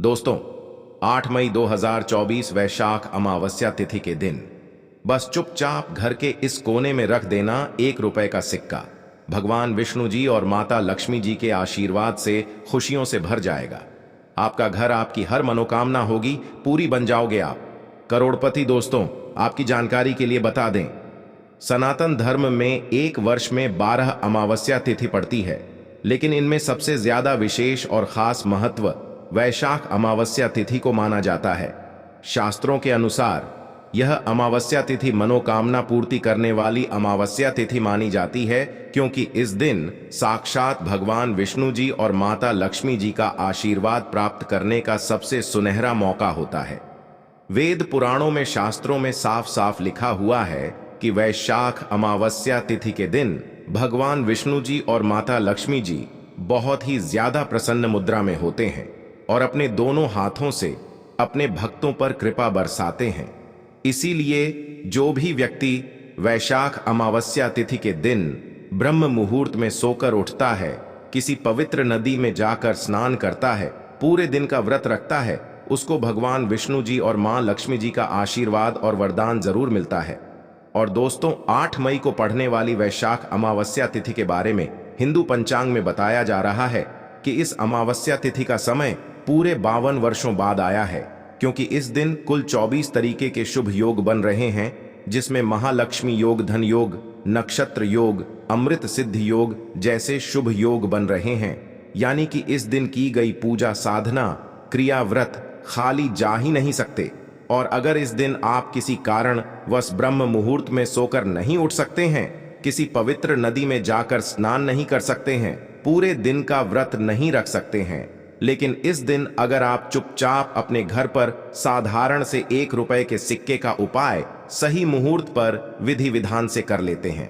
दोस्तों, 8 मई 2024 वैशाख अमावस्या तिथि के दिन बस चुपचाप घर के इस कोने में रख देना 1 रुपए का सिक्का भगवान विष्णु जी और माता लक्ष्मी जी के आशीर्वाद से खुशियों से भर जाएगा। आपका घर, आपकी हर मनोकामना होगी पूरी, बन जाओगे आप करोड़पति। दोस्तों, आपकी जानकारी के लिए बता दें, सनातन धर्म में एक वर्ष में 12 अमावस्या तिथि पड़ती है, लेकिन इनमें सबसे ज्यादा विशेष और खास महत्व वैशाख अमावस्या तिथि को माना जाता है। शास्त्रों के अनुसार यह अमावस्या तिथि मनोकामना पूर्ति करने वाली अमावस्या तिथि मानी जाती है, क्योंकि इस दिन साक्षात भगवान विष्णु जी और माता लक्ष्मी जी का आशीर्वाद प्राप्त करने का सबसे सुनहरा मौका होता है। वेद पुराणों में, शास्त्रों में साफ साफ लिखा हुआ है कि वैशाख अमावस्या तिथि के दिन भगवान विष्णु जी और माता लक्ष्मी जी बहुत ही ज्यादा प्रसन्न मुद्रा में होते हैं और अपने दोनों हाथों से अपने भक्तों पर कृपा बरसाते हैं। इसीलिए जो भी व्यक्ति वैशाख अमावस्या तिथि के दिन ब्रह्म मुहूर्त में सोकर उठता है, किसी पवित्र नदी में जाकर स्नान करता है, पूरे दिन का व्रत रखता है, उसको भगवान विष्णु जी और मां लक्ष्मी जी का आशीर्वाद और वरदान जरूर मिलता है। और दोस्तों, 8 मई को पढ़ने वाली वैशाख अमावस्या तिथि के बारे में हिंदू पंचांग में बताया जा रहा है कि इस अमावस्या तिथि का समय पूरे 52 वर्षों बाद आया है, क्योंकि इस दिन कुल 24 तरीके के शुभ योग बन रहे हैं, जिसमें महालक्ष्मी योग, धन योग, नक्षत्र योग, अमृत सिद्ध योग जैसे शुभ योग बन रहे हैं। यानी कि इस दिन की गई पूजा, साधना, क्रिया, व्रत खाली जा ही नहीं सकते। और अगर इस दिन आप किसी कारणवश ब्रह्म मुहूर्त में सोकर नहीं उठ सकते हैं, किसी पवित्र नदी में जाकर स्नान नहीं कर सकते हैं, पूरे दिन का व्रत नहीं रख सकते हैं, लेकिन इस दिन अगर आप चुपचाप अपने घर पर साधारण से 1 रुपए के सिक्के का उपाय सही मुहूर्त पर विधि विधान से कर लेते हैं,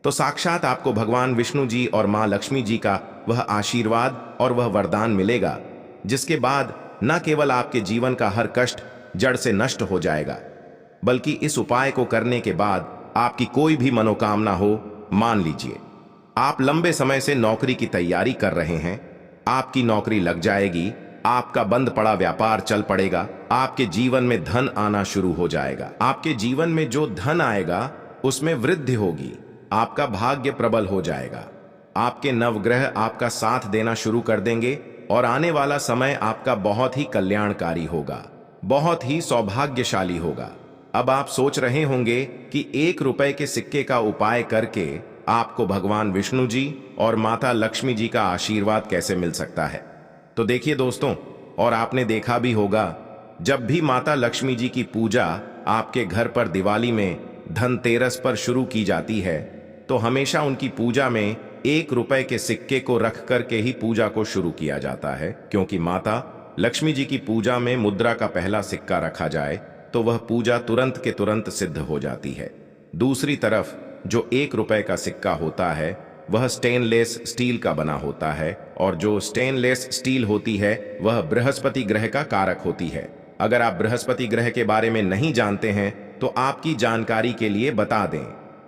तो साक्षात आपको भगवान विष्णु जी और मां लक्ष्मी जी का वह आशीर्वाद और वह वरदान मिलेगा, जिसके बाद न केवल आपके जीवन का हर कष्ट जड़ से नष्ट हो जाएगा, बल्कि इस उपाय को करने के बाद आपकी कोई भी मनोकामना हो, मान लीजिए आप लंबे समय से नौकरी की तैयारी कर रहे हैं, आपकी नौकरी लग जाएगी, आपका बंद पड़ा व्यापार चल पड़ेगा, आपके जीवन में धन आना शुरू हो जाएगा। आपके जीवन में जो धन आएगा उसमें वृद्धि होगी, आपका भाग्य प्रबल हो जाएगा, आपके नवग्रह आपका साथ देना शुरू कर देंगे और आने वाला समय आपका बहुत ही कल्याणकारी होगा, बहुत ही सौभाग्यशाली होगा। अब आप सोच रहे होंगे कि 1 रुपए के सिक्के का उपाय करके आपको भगवान विष्णु जी और माता लक्ष्मी जी का आशीर्वाद कैसे मिल सकता है। तो देखिए दोस्तों, और आपने देखा भी होगा, जब भी माता लक्ष्मी जी की पूजा आपके घर पर दिवाली में धनतेरस पर शुरू की जाती है, तो हमेशा उनकी पूजा में 1 रुपए के सिक्के को रख करके ही पूजा को शुरू किया जाता है, क्योंकि माता लक्ष्मी जी की पूजा में मुद्रा का पहला सिक्का रखा जाए तो वह पूजा तुरंत के तुरंत सिद्ध हो जाती है। दूसरी तरफ जो 1 रुपए का सिक्का होता है वह स्टेनलेस स्टील का बना होता है, और जो स्टेनलेस स्टील होती है वह बृहस्पति ग्रह का कारक होती है। अगर आप बृहस्पति ग्रह के बारे में नहीं जानते हैं तो आपकी जानकारी के लिए बता दें,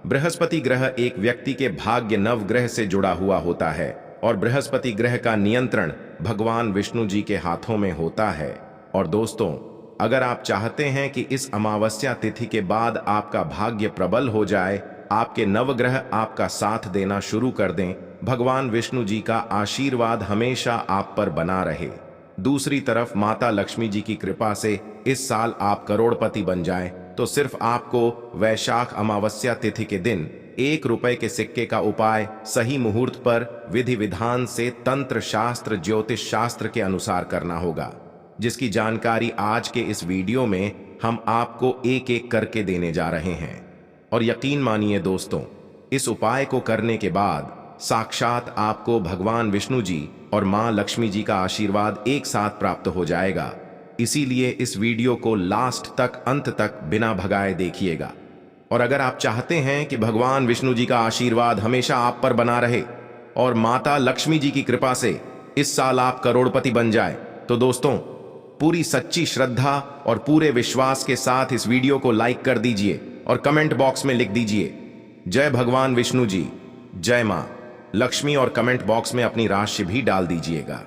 बृहस्पति ग्रह एक व्यक्ति के भाग्य नवग्रह से जुड़ा हुआ होता है और बृहस्पति ग्रह का नियंत्रण भगवान विष्णु जी के हाथों में होता है। और दोस्तों, अगर आप चाहते हैं कि इस अमावस्या तिथि के बाद आपका भाग्य प्रबल हो जाए, आपके नवग्रह आपका साथ देना शुरू कर दें, भगवान विष्णु जी का आशीर्वाद हमेशा आप पर बना रहे, दूसरी तरफ माता लक्ष्मी जी की कृपा से इस साल आप करोड़पति बन जाएं, तो सिर्फ आपको वैशाख अमावस्या तिथि के दिन 1 रुपए के सिक्के का उपाय सही मुहूर्त पर विधि विधान से तंत्र शास्त्र, ज्योतिष शास्त्र के अनुसार करना होगा, जिसकी जानकारी आज के इस वीडियो में हम आपको एक एक करके देने जा रहे हैं। और यकीन मानिए दोस्तों, इस उपाय को करने के बाद साक्षात आपको भगवान विष्णु जी और मां लक्ष्मी जी का आशीर्वाद एक साथ प्राप्त हो जाएगा। इसीलिए इस वीडियो को लास्ट तक, अंत तक बिना भगाए देखिएगा। और अगर आप चाहते हैं कि भगवान विष्णु जी का आशीर्वाद हमेशा आप पर बना रहे और माता लक्ष्मी जी की कृपा से इस साल आप करोड़पति बन जाए, तो दोस्तों पूरी सच्ची श्रद्धा और पूरे विश्वास के साथ इस वीडियो को लाइक कर दीजिए और कमेंट बॉक्स में लिख दीजिए जय भगवान विष्णु जी, जय मां लक्ष्मी, और कमेंट बॉक्स में अपनी राशि भी डाल दीजिएगा।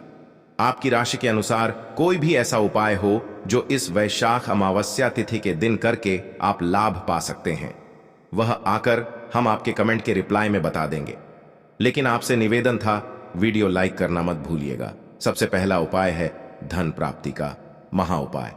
आपकी राशि के अनुसार कोई भी ऐसा उपाय हो जो इस वैशाख अमावस्या तिथि के दिन करके आप लाभ पा सकते हैं, वह आकर हम आपके कमेंट के रिप्लाई में बता देंगे। लेकिन आपसे निवेदन था, वीडियो लाइक करना मत भूलिएगा। सबसे पहला उपाय है धन प्राप्ति का महा उपाय।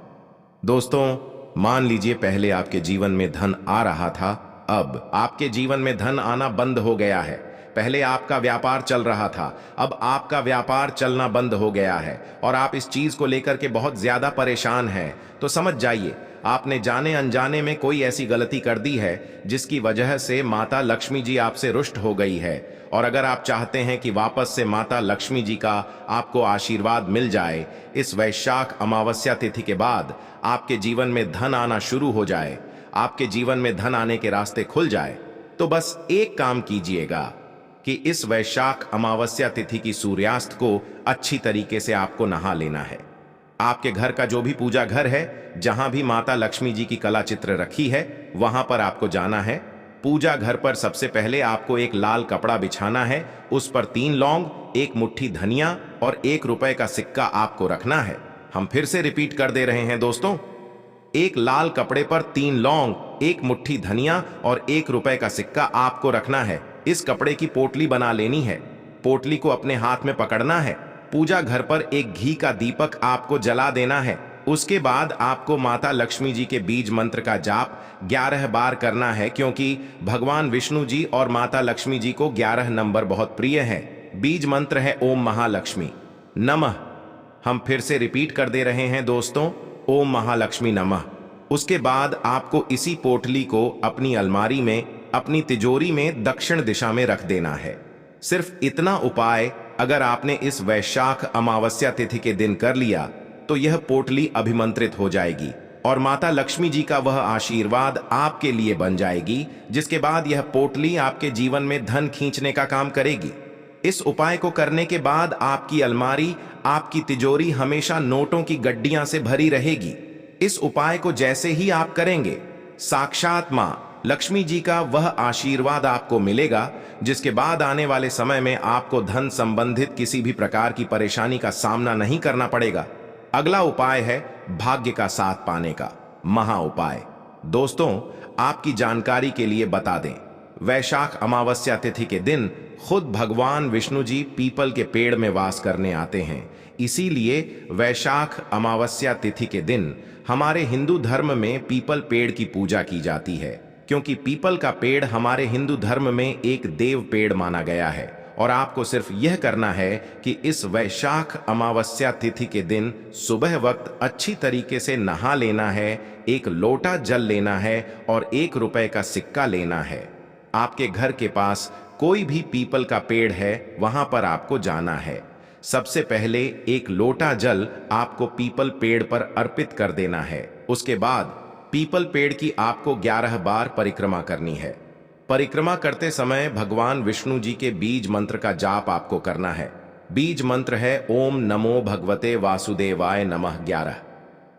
दोस्तों, मान लीजिए पहले आपके जीवन में धन आ रहा था, अब आपके जीवन में धन आना बंद हो गया है। पहले आपका व्यापार चल रहा था, अब आपका व्यापार चलना बंद हो गया है और आप इस चीज को लेकर के बहुत ज्यादा परेशान हैं। तो समझ जाइए, आपने जाने अनजाने में कोई ऐसी गलती कर दी है जिसकी वजह से माता लक्ष्मी जी आपसे रुष्ट हो गई है। और अगर आप चाहते हैं कि वापस से माता लक्ष्मी जी का आपको आशीर्वाद मिल जाए, इस वैशाख अमावस्या तिथि के बाद आपके जीवन में धन आना शुरू हो जाए, आपके जीवन में धन आने के रास्ते खुल जाए, तो बस एक काम कीजिएगा कि इस वैशाख अमावस्या तिथि की सूर्यास्त को अच्छी तरीके से आपको नहा लेना है। आपके घर का जो भी पूजा घर है, जहां भी माता लक्ष्मी जी की कला चित्र रखी है, वहां पर आपको जाना है। पूजा घर पर सबसे पहले आपको एक लाल कपड़ा बिछाना है, उस पर 3 लौंग, 1 मुट्ठी धनिया और 1 रुपए का सिक्का आपको रखना है। हम फिर से रिपीट कर दे रहे हैं दोस्तों, एक लाल कपड़े पर 3 लौंग, 1 मुट्ठी धनिया और 1 रुपए का सिक्का आपको रखना है। इस कपड़े की पोटली बना लेनी है, पोटली को अपने हाथ में पकड़ना है। पूजा घर पर एक घी का दीपक आपको जला देना है। उसके बाद आपको माता लक्ष्मी जी के बीज मंत्र का जाप 11 बार करना है, क्योंकि भगवान विष्णु जी और माता लक्ष्मी जी को 11 नंबर बहुत प्रिय है। बीज मंत्र है ओम महालक्ष्मी नमः। हम फिर से रिपीट कर दे रहे हैं दोस्तों, ओम महालक्ष्मी नमः। उसके बाद आपको इसी पोटली को अपनी अलमारी में, अपनी तिजोरी में दक्षिण दिशा में रख देना है। सिर्फ इतना उपाय अगर आपने इस वैशाख अमावस्या तिथि के दिन कर लिया तो यह पोटली अभिमंत्रित हो जाएगी और माता लक्ष्मी जी का वह आशीर्वाद आपके लिए बन जाएगी, जिसके बाद यह पोटली आपके जीवन में धन खींचने का काम करेगी। इस उपाय को करने के बाद आपकी अलमारी, आपकी तिजोरी हमेशा नोटों की गड्डियां से भरी रहेगी। इस उपाय को जैसे ही आप करेंगे, साक्षात मां लक्ष्मी जी का वह आशीर्वाद आपको मिलेगा, जिसके बाद आने वाले समय में आपको धन संबंधित किसी भी प्रकार की परेशानी का सामना नहीं करना पड़ेगा। अगला उपाय है भाग्य का साथ पाने का महा उपाय। दोस्तों, आपकी जानकारी के लिए बता दें, वैशाख अमावस्या तिथि के दिन खुद भगवान विष्णु जी पीपल के पेड़ में वास करने आते हैं। इसीलिए वैशाख अमावस्या तिथि के दिन हमारे हिंदू धर्म में पीपल पेड़ की पूजा की जाती है, क्योंकि पीपल का पेड़ हमारे हिंदू धर्म में एक देव पेड़ माना गया है। और आपको सिर्फ यह करना है कि इस वैशाख अमावस्या तिथि के दिन सुबह वक्त अच्छी तरीके से नहा लेना है, एक लोटा जल लेना है और 1 रुपए का सिक्का लेना है। आपके घर के पास कोई भी पीपल का पेड़ है, वहां पर आपको जाना है। सबसे पहले एक लोटा जल आपको पीपल पेड़ पर अर्पित कर देना है। उसके बाद पीपल पेड़ की आपको 11 बार परिक्रमा करनी है। परिक्रमा करते समय भगवान विष्णु जी के बीज मंत्र का जाप आपको करना है। बीज मंत्र है ओम नमो भगवते वासुदेवाय नमः 11।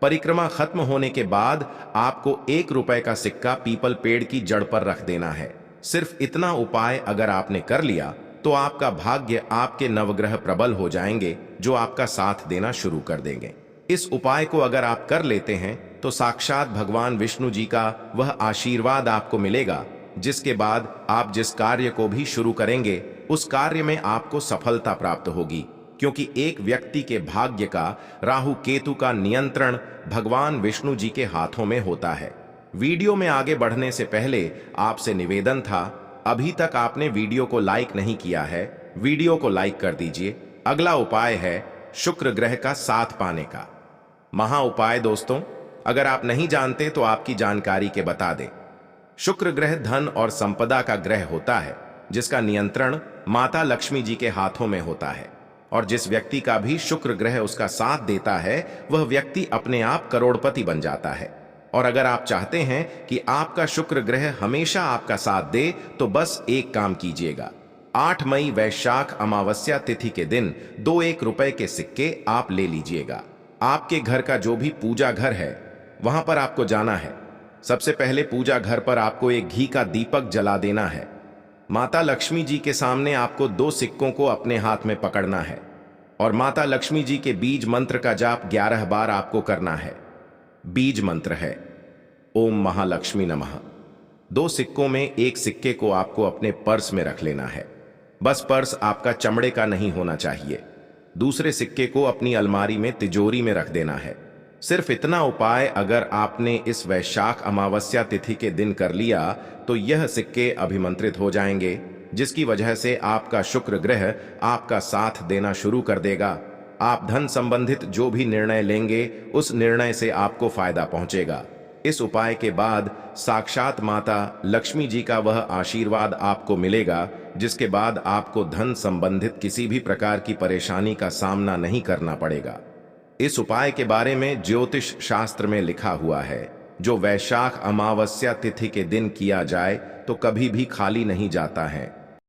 परिक्रमा खत्म होने के बाद आपको 1 रुपए का सिक्का पीपल पेड़ की जड़ पर रख देना है। सिर्फ इतना उपाय अगर आपने कर लिया तो आपका भाग्य, आपके नवग्रह प्रबल हो जाएंगे, जो आपका साथ देना शुरू कर देंगे। इस उपाय को अगर आप कर लेते हैं तो साक्षात भगवान विष्णु जी का वह आशीर्वाद आपको मिलेगा, जिसके बाद आप जिस कार्य को भी शुरू करेंगे उस कार्य में आपको सफलता प्राप्त होगी, क्योंकि एक व्यक्ति के भाग्य का राहु केतु का नियंत्रण भगवान विष्णु जी के हाथों में होता है। वीडियो में आगे बढ़ने से पहले आपसे निवेदन था, अभी तक आपने वीडियो को लाइक नहीं किया है, वीडियो को लाइक कर दीजिए। अगला उपाय है शुक्र ग्रह का साथ पाने का महा उपाय। दोस्तों, अगर आप नहीं जानते तो आपकी जानकारी के बता दें। शुक्र ग्रह धन और संपदा का ग्रह होता है, जिसका नियंत्रण माता लक्ष्मी जी के हाथों में होता है। और जिस व्यक्ति का भी शुक्र ग्रह उसका साथ देता है, वह व्यक्ति अपने आप करोड़पति बन जाता है। और अगर आप चाहते हैं कि आपका शुक्र ग्रह हमेशा आपका साथ दे, तो बस एक काम कीजिएगा। 8 मई वैशाख अमावस्या तिथि के दिन 2 1 रुपए के सिक्के आप ले लीजिएगा। आपके घर का जो भी पूजा घर है, वहां पर आपको जाना है। सबसे पहले पूजा घर पर आपको एक घी का दीपक जला देना है। माता लक्ष्मी जी के सामने आपको 2 सिक्कों को अपने हाथ में पकड़ना है। और माता लक्ष्मी जी के बीज मंत्र का जाप 11 बार आपको करना है। बीज मंत्र है ओम महालक्ष्मी नमः। 2 सिक्कों में एक सिक्के को आपको अपने पर्स में रख लेना है। बस पर्स आपका चमड़े का नहीं होना चाहिए। दूसरे सिक्के को अपनी अलमारी में तिजोरी में रख देना है। सिर्फ इतना उपाय अगर आपने इस वैशाख अमावस्या तिथि के दिन कर लिया तो यह सिक्के अभिमंत्रित हो जाएंगे, जिसकी वजह से आपका शुक्र ग्रह आपका साथ देना शुरू कर देगा। आप धन संबंधित जो भी निर्णय लेंगे उस निर्णय से आपको फायदा पहुंचेगा। इस उपाय के बाद साक्षात माता लक्ष्मी जी का वह आशीर्वाद आपको मिलेगा, जिसके बाद आपको धन संबंधित किसी भी प्रकार की परेशानी का सामना नहीं करना पड़ेगा। इस उपाय के बारे में ज्योतिष शास्त्र में लिखा हुआ है, जो वैशाख अमावस्या तिथि के दिन किया जाए तो कभी भी खाली नहीं जाता है।